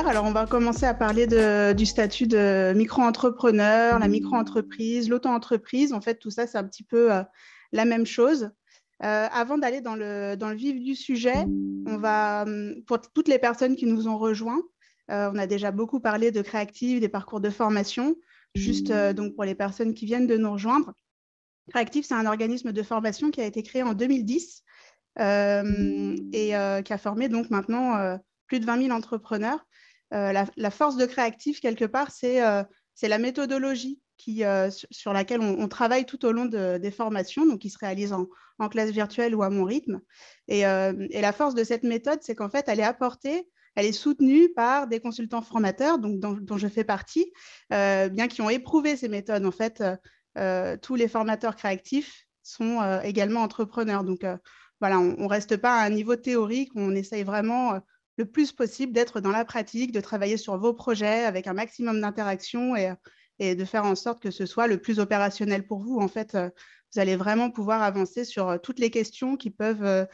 Super. Alors, on va commencer à parler du statut de micro-entrepreneur, la micro-entreprise, l'auto-entreprise. En fait, tout ça, c'est un petit peu la même chose. Avant d'aller dans le vif du sujet, on va, pour toutes les personnes qui nous ont rejoints, on a déjà beaucoup parlé de Créactive, des parcours de formation. Juste donc pour les personnes qui viennent de nous rejoindre, Créactive, c'est un organisme de formation qui a été créé en 2010 qui a formé donc maintenant plus de 20 000 entrepreneurs. La force de Créactive, quelque part, c'est la méthodologie sur laquelle on travaille tout au long des formations, donc qui se réalisent en classe virtuelle ou à mon rythme. Et la force de cette méthode, c'est qu'en fait, elle est soutenue par des consultants formateurs, donc, dont je fais partie, bien qui ont éprouvé ces méthodes. En fait, tous les formateurs créatifs sont également entrepreneurs. Donc, voilà, on ne reste pas à un niveau théorique, on essaye vraiment le plus possible d'être dans la pratique, de travailler sur vos projets avec un maximum d'interaction et de faire en sorte que ce soit le plus opérationnel pour vous. En fait, vous allez vraiment pouvoir avancer sur toutes les questions que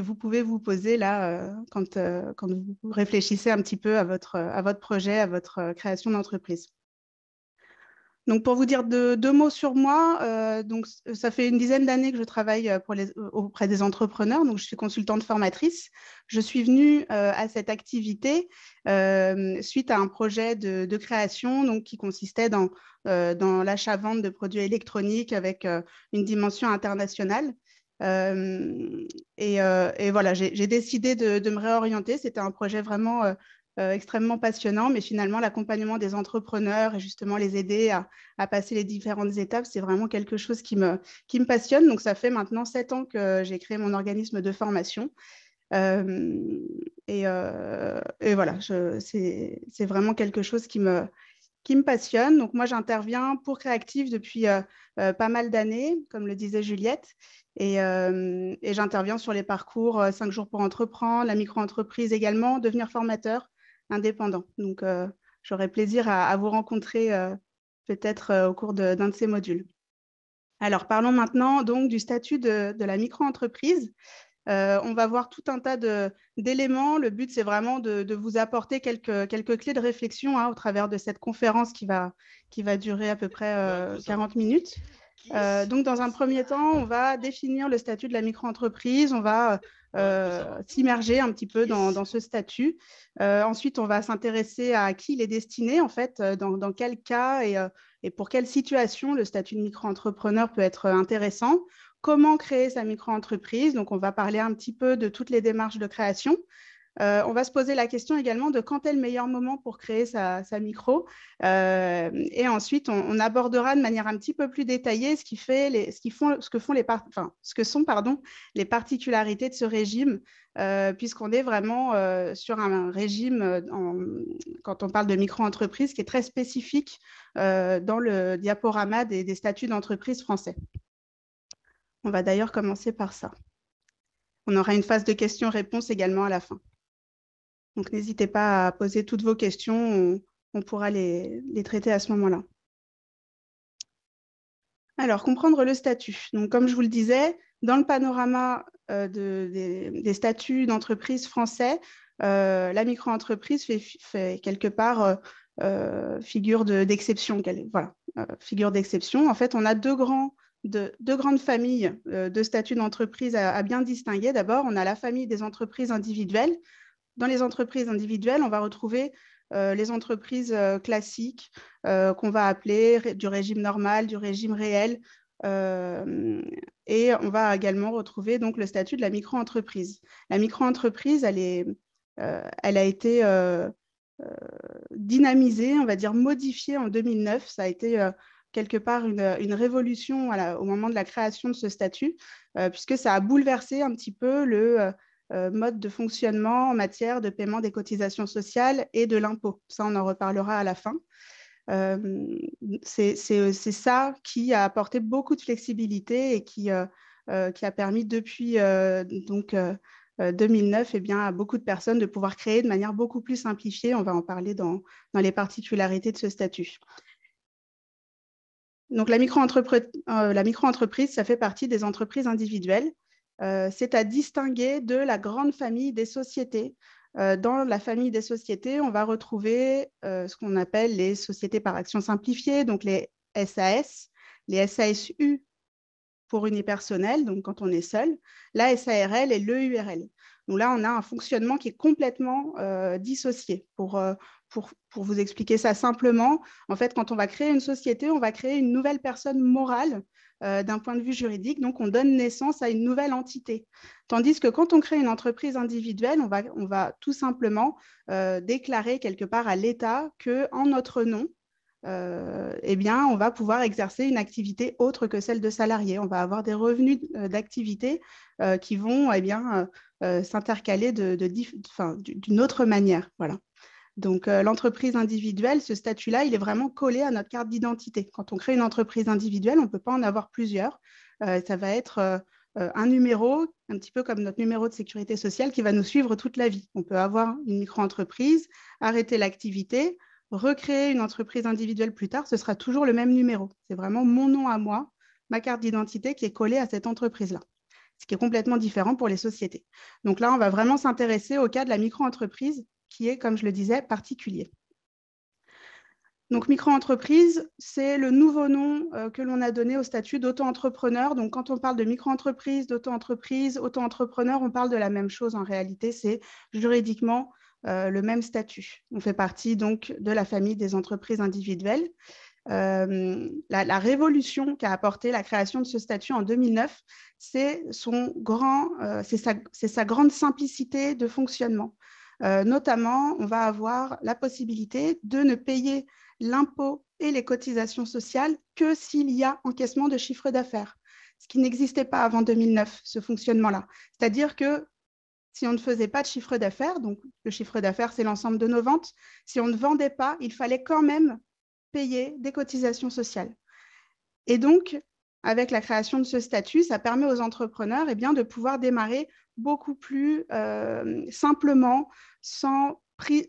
vous pouvez vous poser là quand vous réfléchissez un petit peu à votre projet, à votre création d'entreprise. Donc, pour vous dire deux mots sur moi, donc, ça fait une dizaine d'années que je travaille auprès des entrepreneurs. Donc, je suis consultante formatrice. Je suis venue à cette activité suite à un projet de création donc, qui consistait dans l'achat-vente de produits électroniques avec une dimension internationale. Et voilà, j'ai décidé de me réorienter. C'était un projet vraiment extrêmement passionnant, mais finalement, l'accompagnement des entrepreneurs et justement les aider à passer les différentes étapes, c'est vraiment quelque chose qui me passionne. Donc, ça fait maintenant 7 ans que j'ai créé mon organisme de formation. Et voilà, c'est vraiment quelque chose qui me passionne. Donc, moi, j'interviens pour Créactive depuis pas mal d'années, comme le disait Juliette. Et j'interviens sur les parcours 5 jours pour entreprendre, la micro-entreprise également, devenir formateur indépendant. Donc, j'aurai plaisir à vous rencontrer peut-être au cours d'un de ces modules. Alors, parlons maintenant donc du statut de la micro-entreprise. On va voir tout un tas d'éléments. Le but, c'est vraiment de vous apporter quelques clés de réflexion au travers de cette conférence qui va durer à peu près 40 minutes. Donc, dans un premier temps, on va définir le statut de la micro-entreprise. On va s'immerger un petit peu dans ce statut. Ensuite, on va s'intéresser à qui il est destiné, en fait, dans quel cas et pour quelle situation le statut de micro-entrepreneur peut être intéressant. Comment créer sa micro-entreprise? Donc, on va parler un petit peu de toutes les démarches de création. On va se poser la question également de quand est le meilleur moment pour créer sa micro. Et ensuite, on abordera de manière un petit peu plus détaillée ce que sont les particularités de ce régime, puisqu'on est vraiment sur un régime, quand on parle de micro-entreprise, qui est très spécifique dans le diaporama des statuts d'entreprise français. On va d'ailleurs commencer par ça. On aura une phase de questions-réponses également à la fin. Donc, n'hésitez pas à poser toutes vos questions. On pourra les traiter à ce moment-là. Alors, comprendre le statut. Donc, comme je vous le disais, dans le panorama des statuts d'entreprise français, la micro-entreprise fait quelque part figure d'exception. Voilà, figure d'exception. En fait, on a deux grandes familles de statuts d'entreprise à bien distinguer. D'abord, on a la famille des entreprises individuelles. Dans les entreprises individuelles, on va retrouver les entreprises classiques qu'on va appeler du régime normal, du régime réel. Et on va également retrouver donc, le statut de la micro-entreprise. La micro-entreprise, elle a été dynamisée, on va dire modifiée en 2009. Ça a été quelque part une révolution au moment de la création de ce statut, puisque ça a bouleversé un petit peu le mode de fonctionnement en matière de paiement des cotisations sociales et de l'impôt. Ça, on en reparlera à la fin. C'est ça qui a apporté beaucoup de flexibilité et qui a permis depuis 2009 à beaucoup de personnes de pouvoir créer de manière beaucoup plus simplifiée. On va en parler dans les particularités de ce statut. Donc, la micro-entreprise, ça fait partie des entreprises individuelles. C'est à distinguer de la grande famille des sociétés Dans la famille des sociétés, on va retrouver ce qu'on appelle les sociétés par action simplifiée, donc les SAS, les SASU pour unipersonnel, donc quand on est seul, la SARL et l'EURL. Donc là, on a un fonctionnement qui est complètement dissocié. Pour vous expliquer ça simplement, en fait, quand on va créer une société, on va créer une nouvelle personne morale d'un point de vue juridique. Donc, on donne naissance à une nouvelle entité. Tandis que quand on crée une entreprise individuelle, on va tout simplement déclarer quelque part à l'État qu'en notre nom, eh bien, on va pouvoir exercer une activité autre que celle de salarié. On va avoir des revenus d'activité qui vont s'intercaler d'une autre manière. Voilà. Donc, l'entreprise individuelle, ce statut-là, il est vraiment collé à notre carte d'identité. Quand on crée une entreprise individuelle, on ne peut pas en avoir plusieurs. Ça va être un numéro, un petit peu comme notre numéro de sécurité sociale, qui va nous suivre toute la vie. On peut avoir une micro-entreprise, arrêter l'activité, recréer une entreprise individuelle plus tard, ce sera toujours le même numéro. C'est vraiment mon nom à moi, ma carte d'identité qui est collée à cette entreprise-là, ce qui est complètement différent pour les sociétés. Donc là, on va vraiment s'intéresser au cas de la micro-entreprise qui est, comme je le disais, particulier. Donc, micro-entreprise, c'est le nouveau nom que l'on a donné au statut d'auto-entrepreneur. Donc, quand on parle de micro-entreprise, d'auto-entreprise, auto-entrepreneur, on parle de la même chose en réalité. C'est juridiquement le même statut. On fait partie donc de la famille des entreprises individuelles. La révolution qu'a apporté la création de ce statut en 2009, c'est sa grande simplicité de fonctionnement. Notamment, on va avoir la possibilité de ne payer l'impôt et les cotisations sociales que s'il y a encaissement de chiffre d'affaires, ce qui n'existait pas avant 2009, ce fonctionnement-là. C'est-à-dire que si on ne faisait pas de chiffre d'affaires, donc le chiffre d'affaires, c'est l'ensemble de nos ventes, si on ne vendait pas, il fallait quand même payer des cotisations sociales. Et donc, avec la création de ce statut, ça permet aux entrepreneurs de pouvoir démarrer beaucoup plus simplement,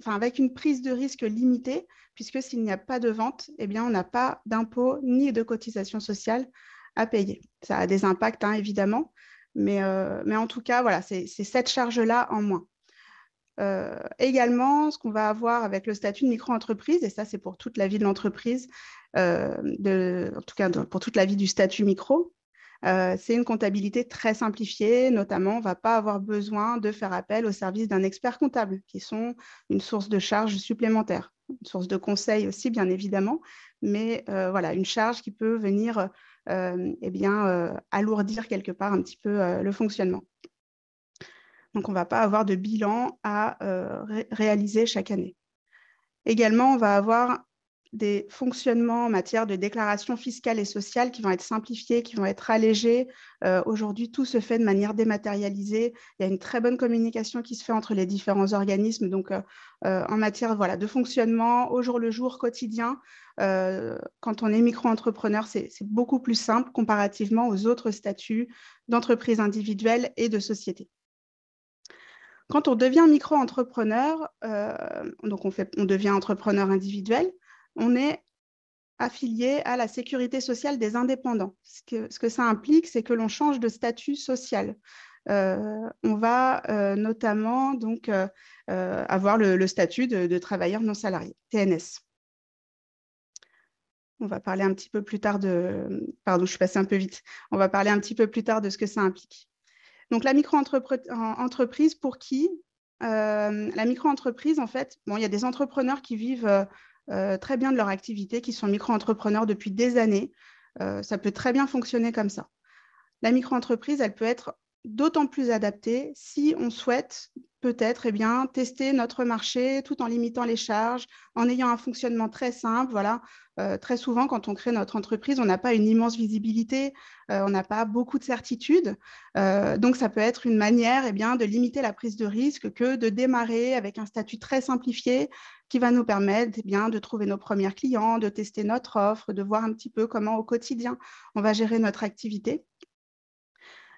avec une prise de risque limitée, puisque s'il n'y a pas de vente, on n'a pas d'impôt ni de cotisations sociales à payer. Ça a des impacts, évidemment, mais en tout cas, voilà, c'est cette charge-là en moins. Également, ce qu'on va avoir avec le statut de micro-entreprise, et ça c'est pour toute la vie de l'entreprise, en tout cas pour toute la vie du statut micro, c'est une comptabilité très simplifiée. Notamment, on ne va pas avoir besoin de faire appel au service d'un expert comptable, qui sont une source de charges supplémentaire, une source de conseil aussi, bien évidemment, mais voilà, une charge qui peut venir alourdir quelque part un petit peu le fonctionnement. Donc, on ne va pas avoir de bilan à réaliser chaque année. Également, on va avoir des fonctionnements en matière de déclaration fiscale et sociale qui vont être simplifiés, qui vont être allégés. Aujourd'hui, tout se fait de manière dématérialisée. Il y a une très bonne communication qui se fait entre les différents organismes. Donc, en matière de fonctionnement au jour le jour, quotidien, quand on est micro-entrepreneur, c'est beaucoup plus simple comparativement aux autres statuts d'entreprise individuelle et de société. Quand on devient micro-entrepreneur, donc on devient entrepreneur individuel, on est affilié à la sécurité sociale des indépendants. Ce que ça implique, c'est que l'on change de statut social. On va notamment donc, avoir le statut de travailleur non salarié, TNS. On va parler un petit peu plus tard Pardon, je suis passée un peu vite. On va parler un petit peu plus tard de ce que ça implique. Donc, la micro-entreprise, pour qui la micro-entreprise, en fait, il y a des entrepreneurs qui vivent très bien de leur activité, qui sont micro-entrepreneurs depuis des années. Ça peut très bien fonctionner comme ça. La micro-entreprise, elle peut être d'autant plus adaptée si on souhaite peut-être tester notre marché tout en limitant les charges, en ayant un fonctionnement très simple. Voilà. Très souvent, quand on crée notre entreprise, on n'a pas une immense visibilité, on n'a pas beaucoup de certitudes. Donc, ça peut être une manière de limiter la prise de risque que de démarrer avec un statut très simplifié qui va nous permettre de trouver nos premiers clients, de tester notre offre, de voir un petit peu comment au quotidien on va gérer notre activité.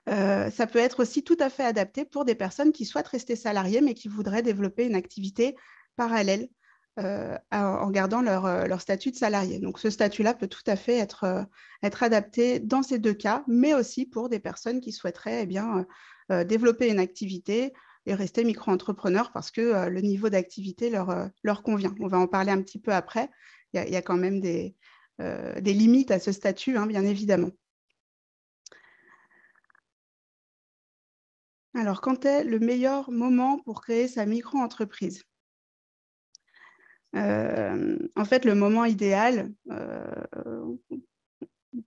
Ça peut être aussi tout à fait adapté pour des personnes qui souhaitent rester salariées, mais qui voudraient développer une activité parallèle en gardant leur statut de salarié. Donc, ce statut-là peut tout à fait être adapté dans ces deux cas, mais aussi pour des personnes qui souhaiteraient développer une activité et rester micro-entrepreneurs parce que le niveau d'activité leur convient. On va en parler un petit peu après. Il y a quand même des limites à ce statut, hein, bien évidemment. Alors, quand est le meilleur moment pour créer sa micro-entreprise? En fait, le moment idéal, on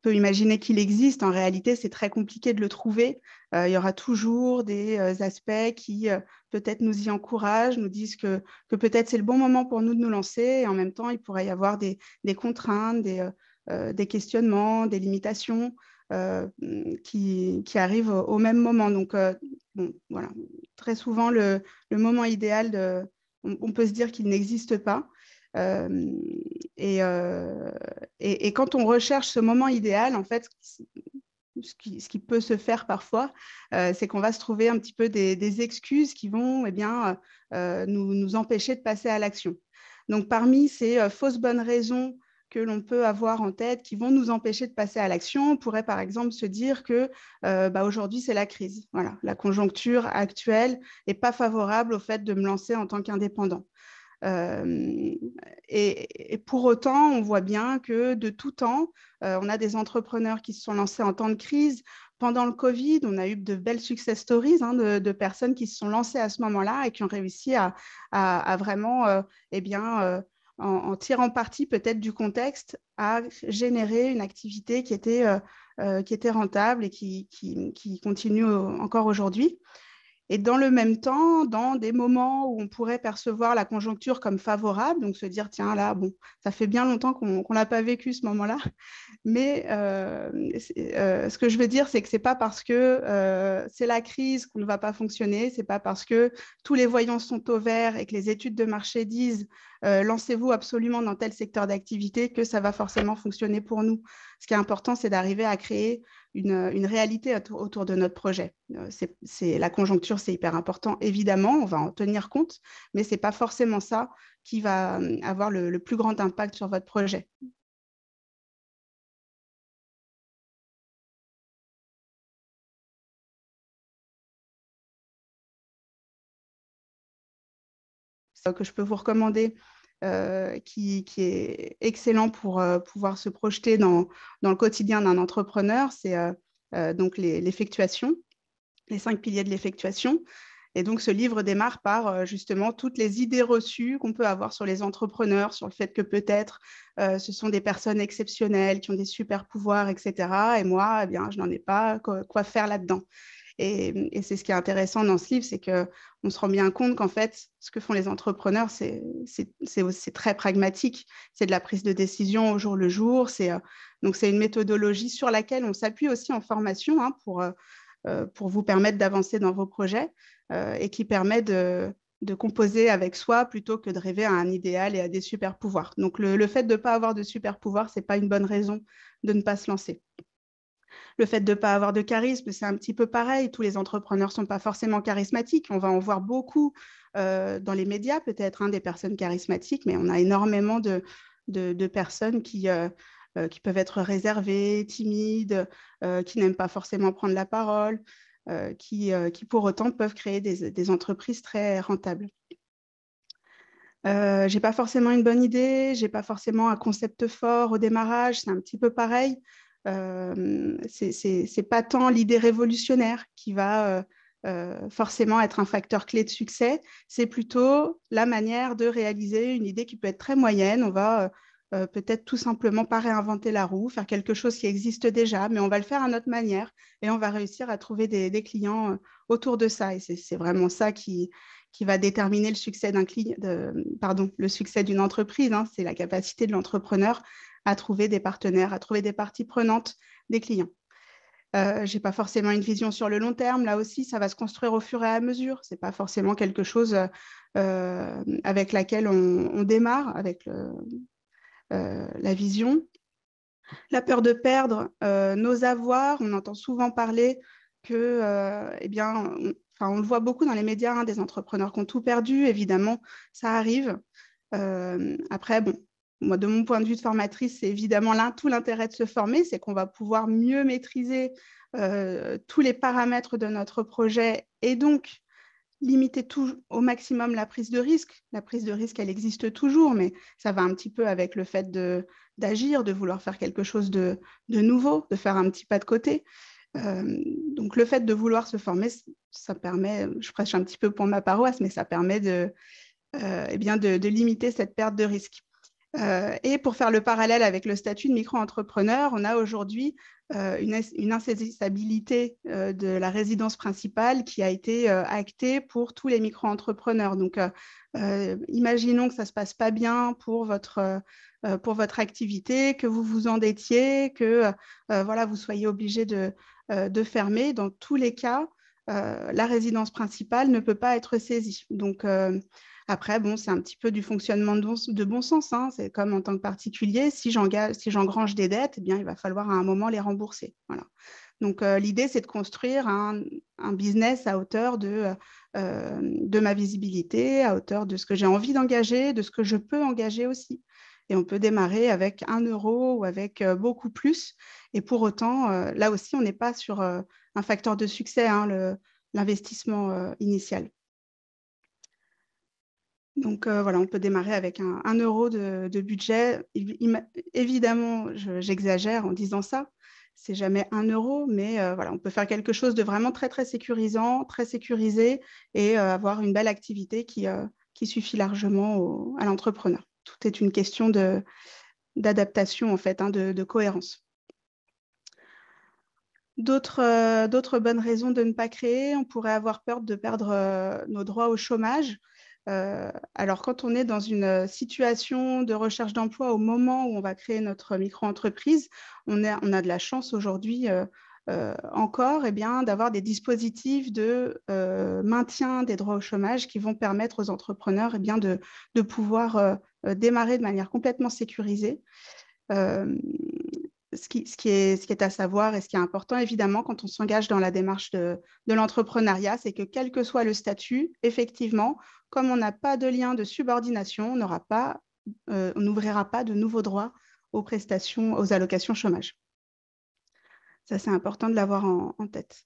peut imaginer qu'il existe. En réalité, c'est très compliqué de le trouver. Il y aura toujours des aspects qui peut-être nous y encouragent, nous disent que peut-être c'est le bon moment pour nous de nous lancer. Et en même temps, il pourrait y avoir des contraintes, des questionnements, des limitations qui arrivent au même moment. Donc, bon, voilà. Très souvent, le moment idéal, on peut se dire qu'il n'existe pas. Euh, et quand on recherche ce moment idéal, en fait, ce qui peut se faire parfois, c'est qu'on va se trouver un petit peu des excuses qui vont nous empêcher de passer à l'action. Donc, parmi ces fausses bonnes raisons que l'on peut avoir en tête qui vont nous empêcher de passer à l'action, on pourrait par exemple se dire que aujourd'hui, c'est la crise. Voilà, la conjoncture actuelle n'est pas favorable au fait de me lancer en tant qu'indépendant. Et pour autant, on voit bien que de tout temps, on a des entrepreneurs qui se sont lancés en temps de crise. Pendant le Covid, on a eu de belles success stories de personnes qui se sont lancées à ce moment-là et qui ont réussi à vraiment, en tirant parti peut-être du contexte, à générer une activité qui était rentable et qui continue encore aujourd'hui. Et dans le même temps, dans des moments où on pourrait percevoir la conjoncture comme favorable, donc se dire, tiens, là, bon, ça fait bien longtemps qu'on n'a pas vécu ce moment-là, mais ce que je veux dire, c'est que ce n'est pas parce que c'est la crise qu'on ne va pas fonctionner, ce n'est pas parce que tous les voyants sont au vert et que les études de marché disent lancez-vous absolument dans tel secteur d'activité que ça va forcément fonctionner pour nous. Ce qui est important, c'est d'arriver à créer une réalité autour de notre projet. La conjoncture, c'est hyper important, évidemment, on va en tenir compte, mais ce n'est pas forcément ça qui va avoir le plus grand impact sur votre projet. Ce que je peux vous recommander, qui est excellent pour pouvoir se projeter dans le quotidien d'un entrepreneur, c'est donc l'effectuation, les 5 piliers de l'effectuation. Et donc, ce livre démarre par justement toutes les idées reçues qu'on peut avoir sur les entrepreneurs, sur le fait que peut-être ce sont des personnes exceptionnelles qui ont des super pouvoirs, etc. Et moi, eh bien, je n'en ai pas quoi faire là-dedans. Et c'est ce qui est intéressant dans ce livre, c'est qu'on se rend bien compte qu'en fait, ce que font les entrepreneurs, c'est très pragmatique. C'est de la prise de décision au jour le jour. Donc, c'est une méthodologie sur laquelle on s'appuie aussi en formation pour vous permettre d'avancer dans vos projets et qui permet de composer avec soi plutôt que de rêver à un idéal et à des super pouvoirs. Donc, le fait de ne pas avoir de super pouvoirs, ce n'est pas une bonne raison de ne pas se lancer. Le fait de ne pas avoir de charisme, c'est un petit peu pareil. Tous les entrepreneurs ne sont pas forcément charismatiques. On va en voir beaucoup dans les médias, peut-être, des personnes charismatiques, mais on a énormément de personnes qui peuvent être réservées, timides, qui n'aiment pas forcément prendre la parole, qui pour autant peuvent créer des entreprises très rentables. Je n'ai pas forcément une bonne idée, je n'ai pas forcément un concept fort au démarrage, c'est un petit peu pareil. C'est pas tant l'idée révolutionnaire qui va forcément être un facteur clé de succès, c'est plutôt la manière de réaliser une idée qui peut être très moyenne. On va peut-être tout simplement pas réinventer la roue, faire quelque chose qui existe déjà, mais on va le faire à notre manière et on va réussir à trouver des clients autour de ça. Et c'est vraiment ça qui va déterminer le succès le succès d'une entreprise. C'est la capacité de l'entrepreneur à trouver des partenaires, à trouver des parties prenantes, des clients. Je n'ai pas forcément une vision sur le long terme. Là aussi, ça va se construire au fur et à mesure. Ce n'est pas forcément quelque chose avec laquelle on démarre, avec la vision. La peur de perdre nos avoirs. On entend souvent parler que, on le voit beaucoup dans les médias, des entrepreneurs qui ont tout perdu. Évidemment, ça arrive. Après, bon, moi, de mon point de vue de formatrice, c'est évidemment là tout l'intérêt de se former, c'est qu'on va pouvoir mieux maîtriser tous les paramètres de notre projet et donc limiter au maximum la prise de risque. La prise de risque, elle existe toujours, mais ça va un petit peu avec le fait d'agir, de vouloir faire quelque chose de nouveau, de faire un petit pas de côté. Donc, le fait de vouloir se former, ça permet, je prêche un petit peu pour ma paroisse, mais ça permet de limiter cette perte de risque. Et pour faire le parallèle avec le statut de micro-entrepreneur, on a aujourd'hui une insaisissabilité de la résidence principale qui a été actée pour tous les micro-entrepreneurs. Donc, imaginons que ça ne se passe pas bien pour votre activité, que vous vous endettiez, que voilà, vous soyez obligé de fermer. Dans tous les cas, la résidence principale ne peut pas être saisie. Donc, après, bon, c'est un petit peu du fonctionnement de bon sens, hein. C'est comme en tant que particulier, si j'engrange des dettes, eh bien, il va falloir à un moment les rembourser. Voilà. Donc, l'idée, c'est de construire un business à hauteur de ma visibilité, à hauteur de ce que j'ai envie d'engager, de ce que je peux engager aussi. Et on peut démarrer avec 1 euro ou avec beaucoup plus. Et pour autant, là aussi, on n'est pas sur un facteur de succès, hein, l'investissement initial. Donc voilà, on peut démarrer avec 1 euro de budget. Évidemment, j'exagère en disant ça. C'est jamais 1 euro, mais voilà, on peut faire quelque chose de vraiment très, très sécurisant, très sécurisé et avoir une belle activité qui suffit largement à l'entrepreneur. Tout est une question d'adaptation, en fait, hein, de cohérence. D'autres bonnes raisons de ne pas créer, on pourrait avoir peur de perdre nos droits au chômage. Alors, quand on est dans une situation de recherche d'emploi au moment où on va créer notre micro-entreprise, on a de la chance aujourd'hui encore d'avoir des dispositifs de maintien des droits au chômage qui vont permettre aux entrepreneurs de pouvoir démarrer de manière complètement sécurisée. Ce qui est à savoir et ce qui est important, évidemment, quand on s'engage dans la démarche de l'entrepreneuriat, c'est que quel que soit le statut, effectivement, comme on n'a pas de lien de subordination, on n'ouvrira pas de nouveaux droits aux prestations, aux allocations chômage. Ça, c'est important de l'avoir en tête.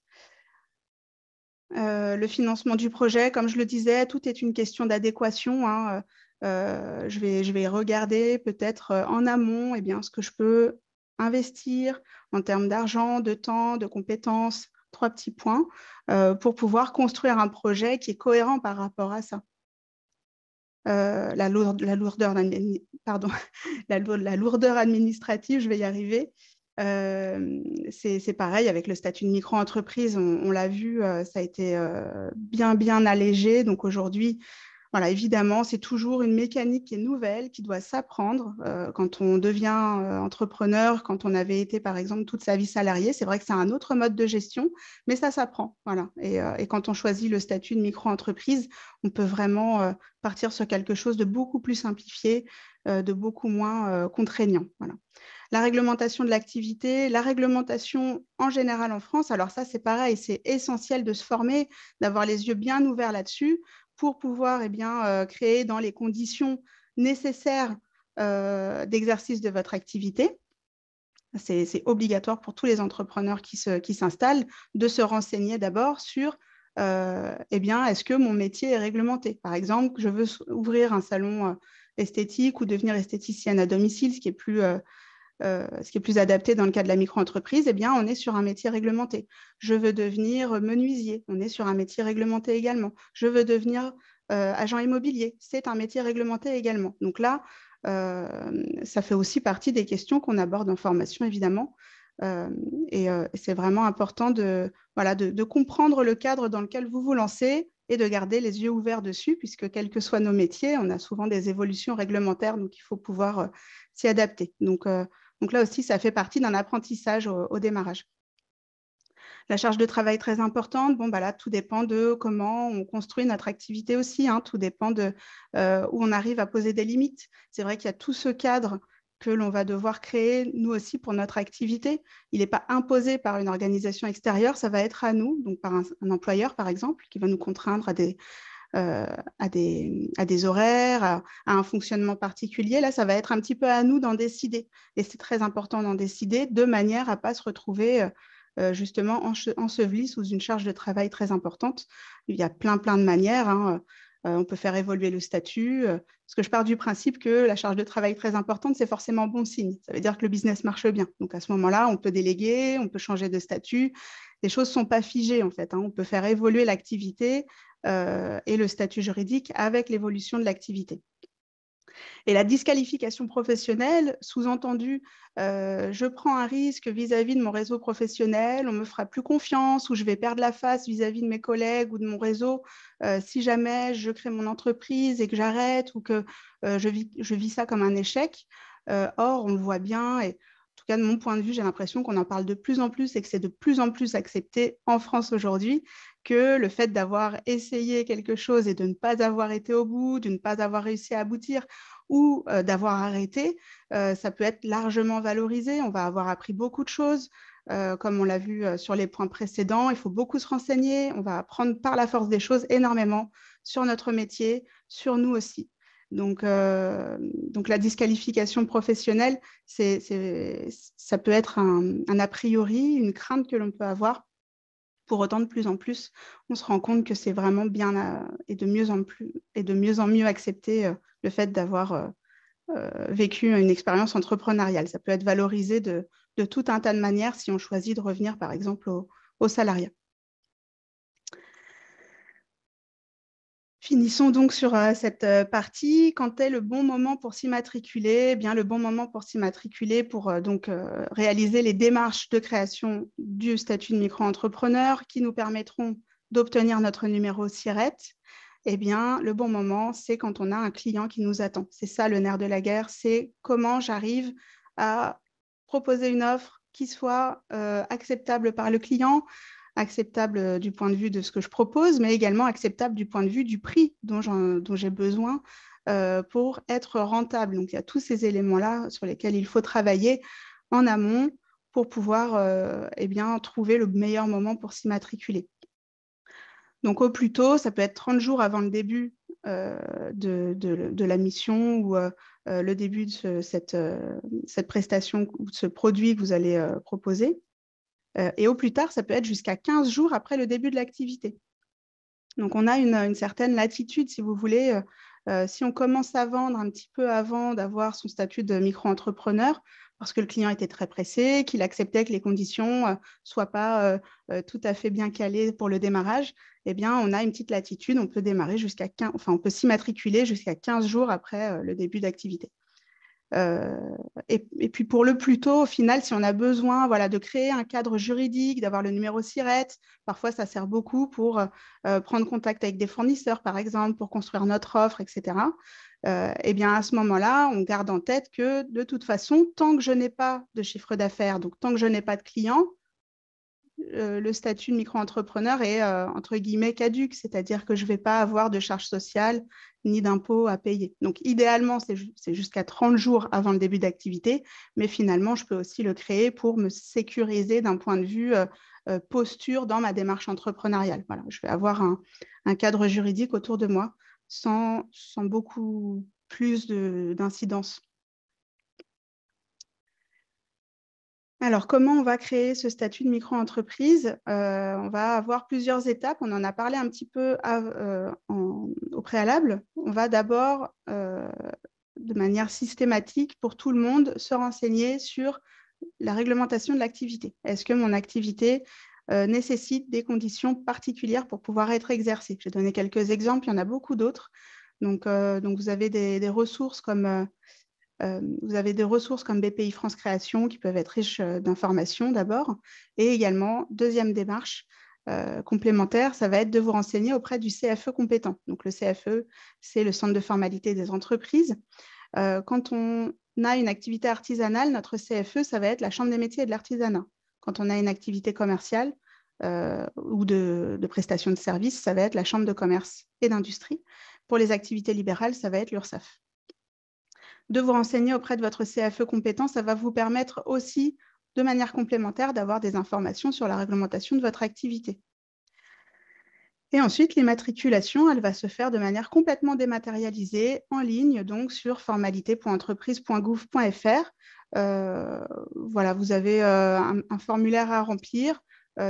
Le financement du projet, comme je le disais, tout est une question d'adéquation, hein. Je vais regarder peut-être en amont ce que je peux investir en termes d'argent, de temps, de compétences, 3 petits points, pour pouvoir construire un projet qui est cohérent par rapport à ça. La lourdeur administrative, je vais y arriver. C'est pareil avec le statut de micro-entreprise, on l'a vu, ça a été bien allégé. Donc aujourd'hui, voilà, évidemment, c'est toujours une mécanique qui est nouvelle, qui doit s'apprendre quand on devient entrepreneur, quand on avait été, par exemple, toute sa vie salarié. C'est vrai que c'est un autre mode de gestion, mais ça s'apprend. Voilà. Et quand on choisit le statut de micro-entreprise, on peut vraiment partir sur quelque chose de beaucoup plus simplifié, de beaucoup moins contraignant. Voilà. La réglementation de l'activité, la réglementation en général en France. Alors ça, c'est pareil, c'est essentiel de se former, d'avoir les yeux bien ouverts là-dessus, pour pouvoir créer dans les conditions nécessaires d'exercice de votre activité. C'est obligatoire pour tous les entrepreneurs qui s'installent de se renseigner d'abord sur est-ce que mon métier est réglementé. Par exemple, je veux ouvrir un salon esthétique ou devenir esthéticienne à domicile, ce qui est plus adapté dans le cas de la micro-entreprise, on est sur un métier réglementé. Je veux devenir menuisier, on est sur un métier réglementé également. Je veux devenir agent immobilier, c'est un métier réglementé également. Donc là, ça fait aussi partie des questions qu'on aborde en formation, évidemment. Et c'est vraiment important de comprendre le cadre dans lequel vous vous lancez et de garder les yeux ouverts dessus, puisque quels que soient nos métiers, on a souvent des évolutions réglementaires, donc il faut pouvoir s'y adapter. Donc là aussi, ça fait partie d'un apprentissage au démarrage. La charge de travail très importante, là, tout dépend de comment on construit notre activité aussi, hein. Tout dépend de où on arrive à poser des limites. C'est vrai qu'il y a tout ce cadre que l'on va devoir créer, nous aussi, pour notre activité. Il n'est pas imposé par une organisation extérieure, ça va être à nous, donc par un employeur, par exemple, qui va nous contraindre à des horaires, à un fonctionnement particulier. Là, ça va être un petit peu à nous d'en décider. Et c'est très important d'en décider de manière à ne pas se retrouver justement ensevelie sous une charge de travail très importante. Il y a plein de manières, hein. On peut faire évoluer le statut, parce que je pars du principe que la charge de travail très importante, c'est forcément bon signe. Ça veut dire que le business marche bien. Donc à ce moment-là, on peut déléguer, on peut changer de statut. Les choses ne sont pas figées en fait, hein. On peut faire évoluer l'activité et le statut juridique avec l'évolution de l'activité. Et la disqualification professionnelle, sous-entendu, je prends un risque vis-à-vis de mon réseau professionnel, on me fera plus confiance ou je vais perdre la face vis-à-vis de mes collègues ou de mon réseau si jamais je crée mon entreprise et que j'arrête ou que je vis ça comme un échec. Or, on le voit bien et en tout cas, de mon point de vue, j'ai l'impression qu'on en parle de plus en plus et que c'est de plus en plus accepté en France aujourd'hui, que le fait d'avoir essayé quelque chose et de ne pas avoir été au bout, de ne pas avoir réussi à aboutir ou d'avoir arrêté, ça peut être largement valorisé. On va avoir appris beaucoup de choses. Comme on l'a vu sur les points précédents, il faut beaucoup se renseigner. On va apprendre par la force des choses énormément sur notre métier, sur nous aussi. Donc la disqualification professionnelle, ça peut être un a priori, une crainte que l'on peut avoir. Pour autant, de plus en plus, on se rend compte que c'est vraiment bien et de mieux en mieux accepté le fait d'avoir vécu une expérience entrepreneuriale. Ça peut être valorisé de tout un tas de manières si on choisit de revenir, par exemple, au salariat. Finissons donc sur cette partie. Quand est le bon moment pour s'immatriculer? Eh bien, le bon moment pour s'immatriculer, pour réaliser les démarches de création du statut de micro-entrepreneur qui nous permettront d'obtenir notre numéro SIRET. Eh bien, le bon moment, c'est quand on a un client qui nous attend. C'est ça le nerf de la guerre, c'est comment j'arrive à proposer une offre qui soit acceptable par le client, acceptable du point de vue de ce que je propose, mais également acceptable du point de vue du prix dont j'ai besoin pour être rentable. Donc, il y a tous ces éléments-là sur lesquels il faut travailler en amont pour pouvoir trouver le meilleur moment pour s'immatriculer. Donc, au plus tôt, ça peut être 30 jours avant le début de la mission ou le début de cette prestation ou de ce produit que vous allez proposer. Et au plus tard, ça peut être jusqu'à 15 jours après le début de l'activité. Donc, on a une certaine latitude, si vous voulez. Si on commence à vendre un petit peu avant d'avoir son statut de micro-entrepreneur, parce que le client était très pressé, qu'il acceptait que les conditions ne soient pas tout à fait bien calées pour le démarrage, eh bien, on a une petite latitude. On peut démarrer on peut s'immatriculer jusqu'à 15 jours après le début d'activité. Et puis pour le plus tôt, au final, si on a besoin de créer un cadre juridique, d'avoir le numéro SIRET, parfois ça sert beaucoup pour prendre contact avec des fournisseurs, par exemple, pour construire notre offre, etc. Eh bien, à ce moment-là, on garde en tête que de toute façon, tant que je n'ai pas de chiffre d'affaires, donc tant que je n'ai pas de clients, le statut de micro-entrepreneur est entre guillemets caduque, c'est-à-dire que je ne vais pas avoir de charges sociales ni d'impôts à payer. Donc, idéalement, c'est jusqu'à 30 jours avant le début d'activité, mais finalement, je peux aussi le créer pour me sécuriser d'un point de vue posture dans ma démarche entrepreneuriale. Voilà, je vais avoir un cadre juridique autour de moi sans beaucoup plus d'incidence. Alors, comment on va créer ce statut de micro-entreprise? On va avoir plusieurs étapes. On en a parlé un petit peu au préalable. On va d'abord, de manière systématique, pour tout le monde, se renseigner sur la réglementation de l'activité. Est-ce que mon activité nécessite des conditions particulières pour pouvoir être exercée? J'ai donné quelques exemples, il y en a beaucoup d'autres. Donc vous avez des ressources comme... Vous avez des ressources comme BPI France Création qui peuvent être riches d'informations d'abord. Et également, deuxième démarche complémentaire, ça va être de vous renseigner auprès du CFE compétent. Donc le CFE, c'est le Centre de formalité des entreprises. Quand on a une activité artisanale, notre CFE, ça va être la Chambre des métiers et de l'artisanat. Quand on a une activité commerciale ou de prestation de services, ça va être la Chambre de commerce et d'industrie. Pour les activités libérales, ça va être l'URSSAF. De vous renseigner auprès de votre CFE compétent, ça va vous permettre aussi, de manière complémentaire, d'avoir des informations sur la réglementation de votre activité. Et ensuite, l'immatriculation, elle va se faire de manière complètement dématérialisée, en ligne, donc sur formalité.entreprise.gouv.fr. Voilà, vous avez un formulaire à remplir.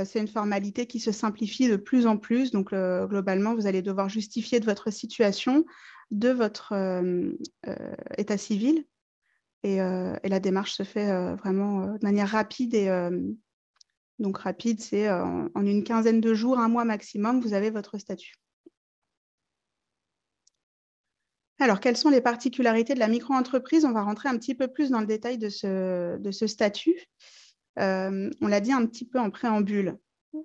C'est une formalité qui se simplifie de plus en plus. Donc, globalement, vous allez devoir justifier de votre situation, de votre état civil. Et la démarche se fait vraiment de manière rapide. Donc, rapide, c'est en une quinzaine de jours, un mois maximum, vous avez votre statut. Alors, quelles sont les particularités de la micro-entreprise? On va rentrer un petit peu plus dans le détail de ce statut. On l'a dit un petit peu en préambule.